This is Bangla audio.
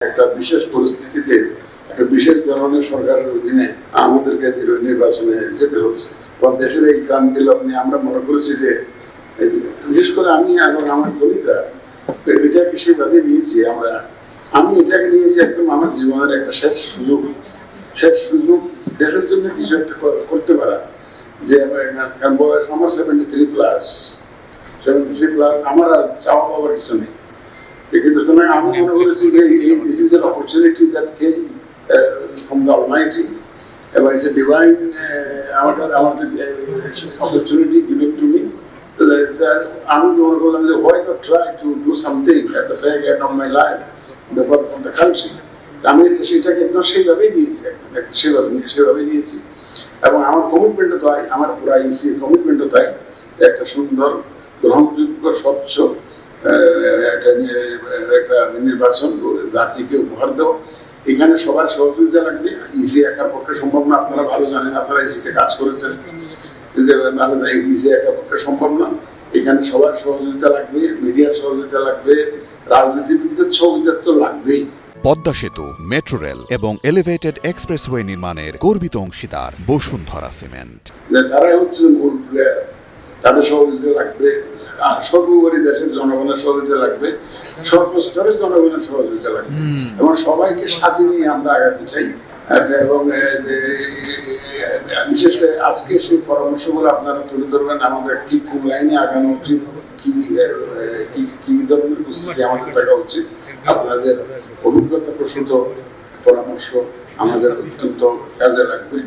একটা বিশেষ পরিস্থিতিতে একটা বিশেষ ধরনের সরকারের অধীনে আমাদেরকে নির্বাচনে যেতে হচ্ছে এবং দেশের এই ক্রান্তি লগ্নে আমরা মনে করেছি যে বিশেষ করে আমি এবং আমার কলিতা এটাকে সেভাবে নিয়েছি আমি এটাকে নিয়েছি একদম আমার জীবনের একটা শেষ সুযোগ দেশের জন্য কিছু একটা করতে পারা। যে বয়স আমার 73+, আমার চাওয়া পাওয়ার কিছু নেই, কিন্তু আমি মনে করেছি যে this is an opportunity that came from the Almighty, and it's a divine opportunity given to me. আমি মনে করলাম যে why not try to do something at the fair end of my life for the country. আমি সেটাকে একদম সেইভাবেই নিয়েছি এবং আমার কমিটমেন্টও তাই, আমার পুরা ইসি কমিটমেন্টও তাই, একটা সুন্দর গ্রহণযোগ্য স্বচ্ছ একটা নির্বাচন জাতিকে উপহার দেওয়া। এখানে সবার সহযোগিতা লাগবে, ইসি একার পক্ষে সম্ভব না, আপনারা ভালো জানেন, আপনারা ইসিতে কাজ করেছেন, ইসি একার পক্ষে সম্ভব না। এখানে সবার সহযোগিতা লাগবে, মিডিয়ার সহযোগিতা লাগবে, রাজনীতিবিদদের সহযোগিতা তো লাগবেই। পদ্মা সেতু, মেট্রো রেল এবং এলিভেটেড এক্সপ্রেসওয়ে নির্মাণের গর্বিত অংশীদার বসুন্ধরা সিমেন্ট। তারাই হচ্ছে মূল প্লেয়ার, তাদের সহযোগিতা লাগবে, সর্বোপরি দেশের জনগণের সহযোগিতা লাগবে, সর্বস্তরের জনগণের সহযোগিতা লাগবে এবং সবাইকে সাথে নিয়ে আমরা আগাতে চাই। এবং বিশেষ করে আজকে সেই পরামর্শগুলো আপনারা তুলে ধরবেন, আমাদের কি কোন লাইনে আগানো উচিত, কি ধরনের প্রস্তুতি আমাদের থাকা উচিত। আপনাদের অভিজ্ঞতা প্রসূত পরামর্শ আমাদের অত্যন্ত কাজে লাগবে।